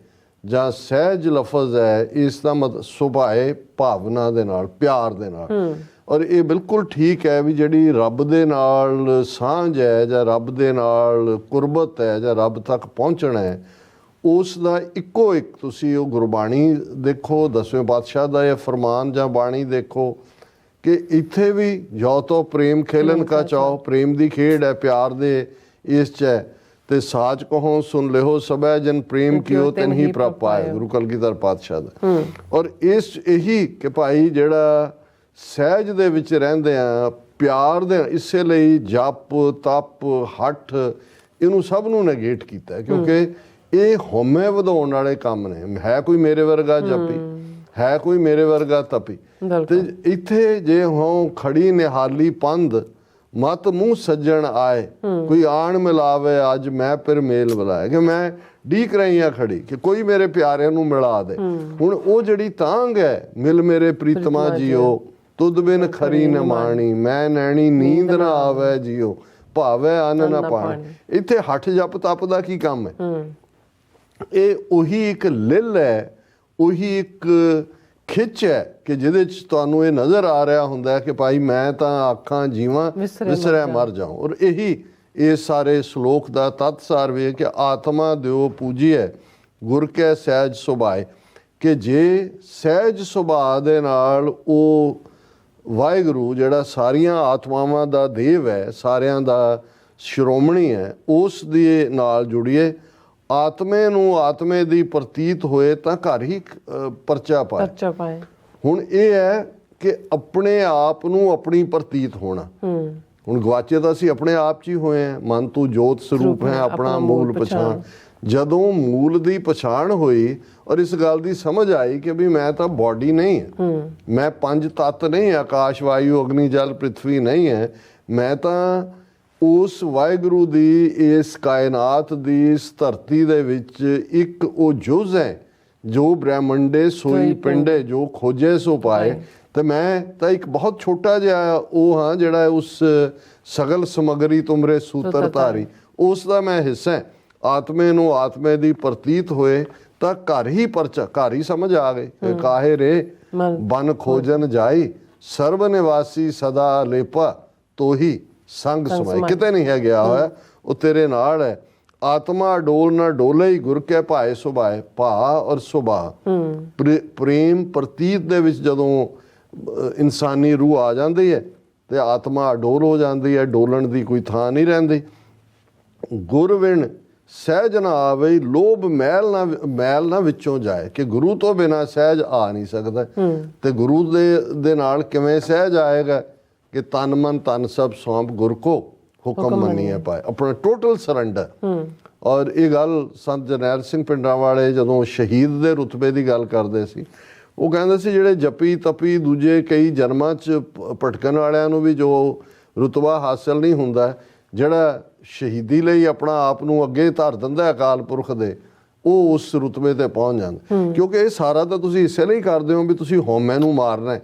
ਜਾਂ ਸਹਿਜ ਲਫ਼ਜ਼ ਹੈ, ਇਸ ਦਾ ਮਤਲਬ ਸੁਭਾਏ ਭਾਵਨਾ ਦੇ ਨਾਲ, ਪਿਆਰ ਦੇ ਨਾਲ। ਔਰ ਇਹ ਬਿਲਕੁਲ ਠੀਕ ਹੈ ਵੀ ਜਿਹੜੀ ਰੱਬ ਦੇ ਨਾਲ ਸਾਂਝ ਹੈ ਜਾਂ ਰੱਬ ਦੇ ਨਾਲ ਕੁਰਬਤ ਹੈ ਜਾਂ ਰੱਬ ਤੱਕ ਪਹੁੰਚਣਾ ਹੈ, ਉਸ ਦਾ ਇੱਕੋ ਇੱਕ ਤੁਸੀਂ ਉਹ ਗੁਰਬਾਣੀ ਦੇਖੋ, 10ਵੇਂ ਪਾਤਸ਼ਾਹ ਦਾ ਇਹ ਫਰਮਾਨ ਜਾਂ ਬਾਣੀ ਦੇਖੋ ਕਿ ਇੱਥੇ ਵੀ ਜੋ ਤੋ ਪ੍ਰੇਮ ਖੇਲਣ ਕਾ ਚਾਓ, ਪ੍ਰੇਮ ਦੀ ਖੇਡ ਹੈ, ਪਿਆਰ ਦੇ ਇਸ 'ਚ ਹੈ। ਤੇ ਸਾਚ ਕਹੋ ਸੁਣ ਲਿਓ ਸਭੈ ਜਨ ਪ੍ਰੇਮ ਕਿਓ ਤਿਨ ਹੀ ਪ੍ਰਭ ਪਾਏ, ਗੁਰੂ ਕਲਗੀਧਰ ਪਾਤਸ਼ਾਹ ਦਾ। ਔਰ ਇਸ ਇਹੀ ਕਿ ਭਾਈ ਜਿਹੜਾ ਸਹਿਜ ਦੇ ਵਿੱਚ ਰਹਿੰਦੇ ਆ, ਪਿਆਰ ਦੇ, ਇਸੇ ਲਈ ਜਪ ਤਪ ਹੱਠ ਇਹਨੂੰ ਸਭ ਨੂੰ ਨੇਗੇਟ ਕੀਤਾ ਕਿਉਂਕਿ ਇਹ ਹਉਮੈ ਵਧਾਉਣ ਵਾਲੇ ਕੰਮ ਨੇ। ਹੈ ਕੋਈ ਮੇਰੇ ਵਰਗਾ ਜਪੀ, ਹੈ ਕੋਈ ਮੇਰੇ ਵਰਗਾ ਤਪੀ। ਤੇ ਇੱਥੇ ਜੇ ਹੋਂ ਖੜੀ ਨਿਹਾਲੀ ਪੰਧ ਮਤ ਮੂੰਹ ਸੱਜਣ ਆਏ, ਕੋਈ ਆਣ ਮਿਲਾਵੇ ਅੱਜ ਮੈਂ ਫਿਰ ਮੇਲ ਬੁਲਾਇਆ, ਕਿ ਮੈਂ ਡੀਕ ਰਹੀ ਆ ਖੜੀ ਕਿ ਕੋਈ ਮੇਰੇ ਪਿਆਰਿਆਂ ਨੂੰ ਮਿਲਾ ਦੇ। ਹੁਣ ਉਹ ਜਿਹੜੀ ਤਾਂਘ ਹੈ, ਮਿਲ ਮੇਰੇ ਪ੍ਰੀਤਮਾ ਜੀਓ ਤੁਧ ਬਿਨ ਖਰੀ ਨ ਮਾਣੀ, ਮੈਂ ਨੈਣੀ ਨੀਂਦ ਨਾ ਆਵੇ ਜੀਓ ਭਾਵੇ ਅੰਨ ਨਾ ਪਾਣੀ। ਇੱਥੇ ਹੱਠ ਜਪ ਤਪ ਦਾ ਕੀ ਕੰਮ ਹੈ? ਇਹ ਉਹੀ ਇੱਕ ਲਿਲ ਹੈ, ਉਹੀ ਇੱਕ ਖਿੱਚ ਹੈ ਕਿ ਜਿਹਦੇ 'ਚ ਤੁਹਾਨੂੰ ਇਹ ਨਜ਼ਰ ਆ ਰਿਹਾ ਹੁੰਦਾ ਕਿ ਭਾਈ ਮੈਂ ਤਾਂ ਆਖਾਂ ਜੀਵਾਂ ਵਿਸਰਿਆ ਮਰ ਜਾਵਾਂ। ਔਰ ਇਹੀ ਇਸ ਸਾਰੇ ਸ਼ਲੋਕ ਦਾ ਤਤਸਾਰ ਵੀ ਹੈ ਕਿ ਆਤਮਾ ਦਿਓ ਪੂਜੀਏ ਗੁਰ ਕੈ ਸਹਿਜ ਸੁਭਾਏ, ਕਿ ਜੇ ਸਹਿਜ ਸੁਭਾਅ ਦੇ ਨਾਲ ਉਹ ਵਾਹਿਗੁਰੂ ਜਿਹੜਾ ਸਾਰੀਆਂ ਆਤਮਾਵਾਂ ਦਾ ਦੇਵ ਹੈ, ਸਾਰਿਆਂ ਦਾ ਸ਼੍ਰੋਮਣੀ ਹੈ, ਉਸ ਦੇ ਨਾਲ ਜੁੜੀਏ, ਆਤਮੇ ਨੂੰ ਆਤਮੇ ਦੀ ਪ੍ਰਤੀਤ ਹੋਏ ਤਾਂ ਘਰ ਹੀ ਪਰਚਾ ਪਾਏ। ਹੁਣ ਇਹ ਹੈ ਕਿ ਆਪਣੇ ਆਪ ਨੂੰ ਆਪਣੀ ਪ੍ਰਤੀਤ ਹੋਣਾ। ਹੁਣ ਗਵਾਚੇ ਤਾਂ ਅਸੀਂ ਆਪਣੇ ਆਪ 'ਚ ਹੀ ਹੋਏ ਹਾਂ। ਮਨ ਤੂੰ ਜੋਤ ਸਰੂਪ ਹੈ ਆਪਣਾ ਮੂਲ ਪਛਾਣ। ਜਦੋਂ ਮੂਲ ਦੀ ਪਛਾਣ ਹੋਈ ਔਰ ਇਸ ਗੱਲ ਦੀ ਸਮਝ ਆਈ ਕਿ ਵੀ ਮੈਂ ਤਾਂ ਬਾਡੀ ਨਹੀਂ ਹੈ, ਮੈਂ 5 ਤੱਤ ਨਹੀਂ, ਆਕਾਸ਼ ਵਾਯੂ ਅਗਨੀ ਜਲ ਪ੍ਰਿਥਵੀ ਨਹੀਂ ਹੈ, ਮੈਂ ਤਾਂ ਉਸ ਵਾਹਿਗੁਰੂ ਦੀ ਇਸ ਕਾਇਨਾਤ ਦੀ ਇਸ ਧਰਤੀ ਦੇ ਵਿੱਚ ਇੱਕ ਉਹ ਜੁਜ਼ ਹੈ ਜੋ ਬ੍ਰਹਮੰਡੇ ਸੋਈ ਪਿੰਡੇ ਜੋ ਖੋਜੇ ਸੋ ਪਾਏ। ਤੇ ਮੈਂ ਤਾਂ ਇੱਕ ਬਹੁਤ ਛੋਟਾ ਜਿਹਾ ਉਹ ਹਾਂ ਜਿਹੜਾ ਉਸ ਸਗਲ ਸਮਗਰੀ ਤੁਮਰੇ ਸੂਤਰ ਧਾਰੀ, ਉਸ ਦਾ ਮੈਂ ਹਿੱਸਾ। ਆਤਮੇ ਨੂੰ ਆਤਮੇ ਦੀ ਪ੍ਰਤੀਤ ਹੋਏ ਤਾਂ ਘਰ ਹੀ ਪਰਚਾ, ਘਰ ਹੀ ਸਮਝ ਆ ਗਈ ਕਿ ਕਾਹੇ ਰੇ ਬਨ ਖੋਜਨ ਜਾਈ, ਸਰਬ ਨਿਵਾਸੀ ਸਦਾ ਲੇਪਾ ਤੋਹੀ ਸੰਗ ਸਮਾਈ। ਕਿਤੇ ਨਹੀਂ ਹੈ ਗਿਆ ਹੋਇਆ, ਉਹ ਤੇਰੇ ਨਾਲ ਹੈ। ਆਤਮਾ ਡੋਲ ਨਾ ਡੋਲੇ ਗੁਰ ਕੇ ਭਾਏ ਸੁਭਾਏ, ਭਾ ਔਰ ਸੁਭਾ ਪ੍ਰੇਮ ਪ੍ਰਤੀਤ ਦੇ ਵਿੱਚ ਜਦੋਂ ਇਨਸਾਨੀ ਰੂਹ ਆ ਜਾਂਦੀ ਹੈ ਤੇ ਆਤਮਾ ਅਡੋਲ ਹੋ ਜਾਂਦੀ ਹੈ, ਡੋਲਣ ਦੀ ਕੋਈ ਥਾਂ ਨਹੀਂ ਰਹਿੰਦੀ। ਗੁਰ ਵਿਣ ਸਹਿਜ ਨਾ ਆਵੇ, ਲੋਭ ਮੈਲ ਨਾ ਵਿੱਚੋਂ ਜਾਏ, ਕਿ ਗੁਰੂ ਤੋਂ ਬਿਨਾਂ ਸਹਿਜ ਆ ਨਹੀਂ ਸਕਦਾ। ਤੇ ਗੁਰੂ ਦੇ ਨਾਲ ਕਿਵੇਂ ਸਹਿਜ ਆਏਗਾ ਕਿ ਤਨ ਮਨ ਤਨ ਸਭ ਸੌਂਪ ਗੁਰ ਕੋ ਹੁਕਮ ਮੰਨੀਏ ਪਾਏ, ਆਪਣਾ ਟੋਟਲ ਸਰੈਂਡਰ। ਔਰ ਇਹ ਗੱਲ ਸੰਤ ਜਰਨੈਲ ਸਿੰਘ ਪਿੰਡਾਂ ਵਾਲੇ ਜਦੋਂ ਸ਼ਹੀਦ ਦੇ ਰੁਤਬੇ ਦੀ ਗੱਲ ਕਰਦੇ ਸੀ, ਉਹ ਕਹਿੰਦੇ ਸੀ ਜਿਹੜੇ ਜੱਪੀ ਤਪੀ ਦੂਜੇ ਕਈ ਜਨਮਾਂ 'ਚ ਭਟਕਣ ਵਾਲਿਆਂ ਨੂੰ ਵੀ ਜੋ ਰੁਤਬਾ ਹਾਸਿਲ ਨਹੀਂ ਹੁੰਦਾ, ਜਿਹੜਾ ਸ਼ਹੀਦੀ ਲਈ ਆਪਣਾ ਆਪ ਨੂੰ ਅੱਗੇ ਧਰ ਦਿੰਦਾ ਅਕਾਲ ਪੁਰਖ ਦੇ, ਉਹ ਉਸ ਰੁਤਬੇ ਤੇ ਪਹੁੰਚ ਜਾਂਦਾ। ਕਿਉਂਕਿ ਇਹ ਸਾਰਾ ਤਾਂ ਤੁਸੀਂ ਇਸੇ ਲਈ ਕਰਦੇ ਹੋ ਵੀ ਤੁਸੀਂ ਹਉਮੈ ਨੂੰ ਮਾਰਨਾ ਹੈ,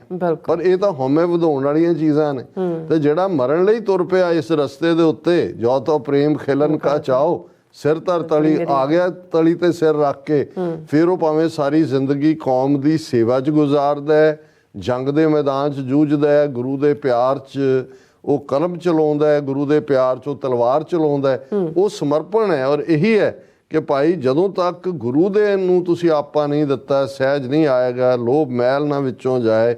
ਪਰ ਇਹ ਤਾਂ ਹਉਮੈ ਵਧਾਉਣ ਵਾਲੀਆਂ ਚੀਜ਼ਾਂ ਨੇ। ਤੇ ਜਿਹੜਾ ਮਰਨ ਲਈ ਤੁਰ ਪਿਆ ਇਸ ਰਸਤੇ ਦੇ ਉੱਤੇ, ਜੋ ਤਾਂ ਪ੍ਰੇਮ ਖਿਲਨ ਕਾ ਚਾਹੋ, ਸਿਰ ਧਰ ਤਲੀ ਆ ਗਿਆ, ਤਲੀ ਤੇ ਸਿਰ ਰੱਖ ਕੇ ਫਿਰ ਉਹ ਭਾਵੇਂ ਸਾਰੀ ਜ਼ਿੰਦਗੀ ਕੌਮ ਦੀ ਸੇਵਾ 'ਚ ਗੁਜ਼ਾਰਦਾ ਹੈ, ਜੰਗ ਦੇ ਮੈਦਾਨ 'ਚ ਜੂਝਦਾ ਹੈ, ਗੁਰੂ ਦੇ ਪਿਆਰ 'ਚ ਉਹ ਕਲਮ ਚਲਾਉਂਦਾ ਹੈ, ਗੁਰੂ ਦੇ ਪਿਆਰ 'ਚ ਉਹ ਤਲਵਾਰ ਚਲਾਉਂਦਾ ਹੈ, ਉਹ ਸਮਰਪਣ ਹੈ। ਔਰ ਇਹੀ ਹੈ ਕਿ ਭਾਈ ਜਦੋਂ ਤੱਕ ਗੁਰੂ ਦੇ ਨੂੰ ਤੁਸੀਂ ਆਪਾ ਨਹੀਂ ਦਿੱਤਾ, ਸਹਿਜ ਨਹੀਂ ਆਏਗਾ, ਲੋਭ ਮੈਲ ਨਾ ਵਿੱਚੋਂ ਜਾਏ,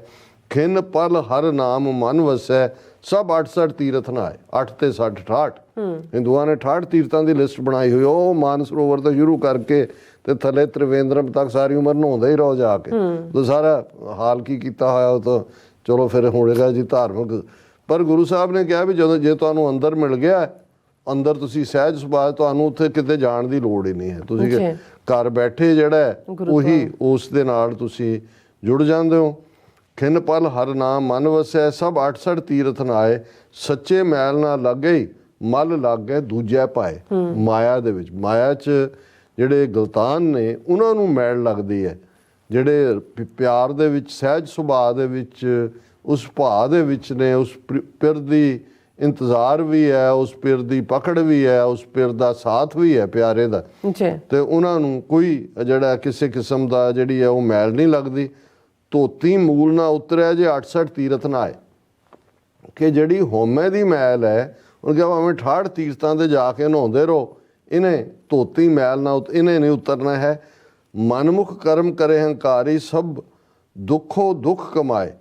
ਖਿੰਨ ਪਲ ਹਰ ਨਾਮ ਮਨ ਵਸੈ, ਸਭ 68 ਤੀਰਥ ਨਹਾਏ। 8 ਤੇ 60 68, ਹਿੰਦੂਆਂ ਨੇ 68 ਤੀਰਥਾਂ ਦੀ ਲਿਸਟ ਬਣਾਈ ਹੋਈ। ਉਹ ਮਾਨਸਰੋਵਰ ਤੋਂ ਸ਼ੁਰੂ ਕਰਕੇ ਤੇ ਥੱਲੇ ਤ੍ਰਿਵੇਂਦਰਮ ਤੱਕ ਸਾਰੀ ਉਮਰ ਨਹਾਉਂਦਾ ਹੀ ਰਹੋ ਜਾ ਕੇ। ਤਾਂ ਸਾਰਾ ਹਾਲ ਕੀ ਕੀਤਾ ਹੋਇਆ ਉਹ ਤਾਂ ਚਲੋ ਫਿਰ ਹੋਏਗਾ ਜੀ ਧਾਰਮਿਕ। ਪਰ ਗੁਰੂ ਸਾਹਿਬ ਨੇ ਕਿਹਾ ਵੀ ਜਦੋਂ ਜੇ ਤੁਹਾਨੂੰ ਅੰਦਰ ਮਿਲ ਗਿਆ, ਅੰਦਰ ਤੁਸੀਂ ਸਹਿਜ ਸੁਭਾਅ, ਤੁਹਾਨੂੰ ਉੱਥੇ ਕਿਤੇ ਜਾਣ ਦੀ ਲੋੜ ਹੀ ਨਹੀਂ ਹੈ। ਤੁਸੀਂ ਘਰ ਬੈਠੇ ਜਿਹੜਾ ਉਹੀ ਉਸ ਦੇ ਨਾਲ ਤੁਸੀਂ ਜੁੜ ਜਾਂਦੇ ਹੋ। ਖਿੰਨ ਪਲ ਹਰ ਨਾਮ ਮਨ ਵਸੈ, ਸਭ 68 ਤੀਰਥ ਨਹਾਏ, ਸੱਚੇ ਮੈਲ ਨਾ ਲੱਗੇ, ਮਲ ਲੱਗ ਗਏ ਦੂਜੇ ਪਾਏ। ਮਾਇਆ ਦੇ ਵਿੱਚ, ਮਾਇਆ 'ਚ ਜਿਹੜੇ ਗਲਤਾਨ ਨੇ ਉਹਨਾਂ ਨੂੰ ਮੈਲ ਲੱਗਦੀ ਹੈ, ਜਿਹੜੇ ਪਿਆਰ ਦੇ ਵਿੱਚ, ਸਹਿਜ ਸੁਭਾਅ ਦੇ ਵਿੱਚ, ਉਸ ਭਾਅ ਦੇ ਵਿੱਚ ਨੇ, ਉਸ ਪਿਰ ਦੀ ਇੰਤਜ਼ਾਰ ਵੀ ਹੈ, ਉਸ ਪਿਰ ਦੀ ਪਕੜ ਵੀ ਹੈ, ਉਸ ਪਿਰ ਦਾ ਸਾਥ ਵੀ ਹੈ ਪਿਆਰੇ ਦਾ, ਤੇ ਉਹਨਾਂ ਨੂੰ ਕੋਈ ਜਿਹੜਾ ਕਿਸੇ ਕਿਸਮ ਦਾ ਜਿਹੜੀ ਹੈ ਉਹ ਮੈਲ ਨਹੀਂ ਲੱਗਦੀ। ਧੋਤੀ ਮੂਲ ਨਾ ਉਤਰਿਆ ਜੇ 68 ਤੀਰਥ ਨਹਾਏ, ਕਿ ਜਿਹੜੀ ਹਉਮੈ ਦੀ ਮੈਲ ਹੈ, ਉਹ ਕਿਹਾ ਭਾਵੇਂ 68 ਤੀਰਥਾਂ ਦੇ ਜਾ ਕੇ ਨਹਾਉਂਦੇ ਰਹੋ, ਇਹਨੇ ਧੋਤੀ ਮੈਲ ਨਾ ਇਹਨੇ ਨਹੀਂ ਉਤਰਨਾ ਹੈ। ਮਨਮੁਖ ਕਰਮ ਕਰੇ ਹੰਕਾਰੀ, ਸਭ ਦੁੱਖੋ ਦੁੱਖ ਕਮਾਏ,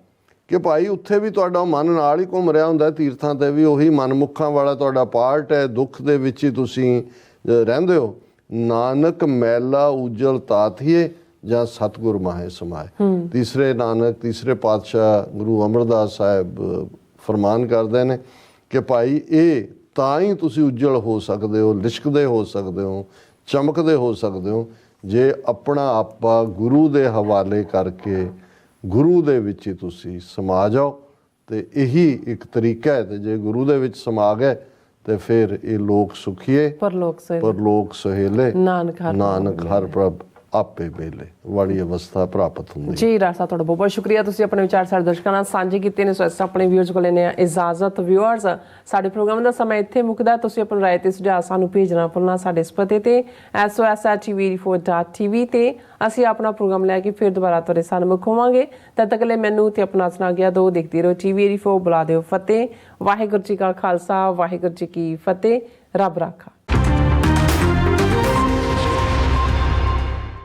ਕਿ ਭਾਈ ਉੱਥੇ ਵੀ ਤੁਹਾਡਾ ਮਨ ਨਾਲ ਹੀ ਘੁੰਮ ਰਿਹਾ ਹੁੰਦਾ, ਤੀਰਥਾਂ ਤੇ ਵੀ ਉਹੀ ਮਨਮੁਖਾਂ ਵਾਲਾ ਤੁਹਾਡਾ ਪਾਰਟ ਹੈ, ਦੁੱਖ ਦੇ ਵਿੱਚ ਹੀ ਤੁਸੀਂ ਰਹਿੰਦੇ ਹੋ। ਨਾਨਕ ਮੈਲਾ ਉਜਲ ਤਾਥੀਏ, ਜਾਂ ਸਤਿਗੁਰ ਮਾਹੇ ਸਮਾਏ। ਤੀਸਰੇ ਨਾਨਕ, ਤੀਸਰੇ ਪਾਤਸ਼ਾਹ ਗੁਰੂ ਅਮਰਦਾਸ ਸਾਹਿਬ ਫਰਮਾਨ ਕਰਦੇ ਨੇ ਕਿ ਭਾਈ ਇਹ ਤਾਂ ਹੀ ਤੁਸੀਂ ਉਜਲ ਹੋ ਸਕਦੇ ਹੋ, ਲਿਸ਼ਕਦੇ ਹੋ ਸਕਦੇ ਹੋ, ਚਮਕਦੇ ਹੋ ਸਕਦੇ ਹੋ, ਜੇ ਆਪਣਾ ਆਪਾ ਗੁਰੂ ਦੇ ਹਵਾਲੇ ਕਰਕੇ ਗੁਰੂ ਦੇ ਵਿੱਚ ਹੀ ਤੁਸੀਂ ਸਮਾ ਜਾਓ। ਤੇ ਇਹੀ ਇੱਕ ਤਰੀਕਾ ਹੈ। ਤੇ ਜੇ ਗੁਰੂ ਦੇ ਵਿੱਚ ਸਮਾ ਗਏ ਤੇ ਫਿਰ ਇਹ ਲੋਕ ਸੁਖੀਏ, ਪਰਲੋਕ ਸੁਹੇਲੇ, ਨਾਨਕ ਹਰ ਪ੍ਰਭ ਆਪੇ ਵੇਲੇ ਵਾਲੀ ਅਵਸਥਾ ਪ੍ਰਾਪਤ ਹੁੰਦੀ। ਜੀ ਰਾਜ ਸਾਹਿਬ, ਤੁਹਾਡਾ ਬਹੁਤ ਬਹੁਤ ਸ਼ੁਕਰੀਆ, ਤੁਸੀਂ ਆਪਣੇ ਵਿਚਾਰ ਸਾਡੇ ਦਰਸ਼ਕਾਂ ਨਾਲ ਸਾਂਝੇ ਕੀਤੇ ਨੇ। ਸੋ ਇਸ ਆਪਣੇ ਵਿਊਅਰਸ ਕੋਲ ਲੈਣੇ ਆ ਇਜਾਜ਼ਤ। ਵਿਊਅਰਸ, ਸਾਡੇ ਪ੍ਰੋਗਰਾਮ ਦਾ ਸਮਾਂ ਇੱਥੇ ਮੁੱਕਦਾ। ਤੁਸੀਂ ਆਪਣੀ ਰਾਏ ਤੇ ਸੁਝਾਅ ਸਾਨੂੰ ਭੇਜਣਾ ਭੁੱਲਣਾ ਸਾਡੇ ਇਸ ਪਤੇ ਤੇ sos@tv84.tv ਤੇ ਅਸੀਂ ਆਪਣਾ ਪ੍ਰੋਗਰਾਮ ਲੈ ਕੇ ਫਿਰ ਦੁਬਾਰਾ ਤੁਹਾਡੇ ਸਾਹਮਣੇ ਹੋਵਾਂਗੇ। ਤਦ ਤੱਕ ਲਈ ਮੈਨੂੰ ਤੇ ਆਪਣਾ ਸੁਣਾ ਗਿਆ ਦੋ ਦੇਖਦੇ ਰਹੋ TV84। ਬੁਲਾ ਦਿਓ ਫਤਿਹ। ਵਾਹਿਗੁਰੂ ਜੀ ਕਾ ਖਾਲਸਾ, ਵਾਹਿਗੁਰੂ ਜੀ ਕੀ ਫਤਿਹ। ਰੱਬ ਰਾਖਾ।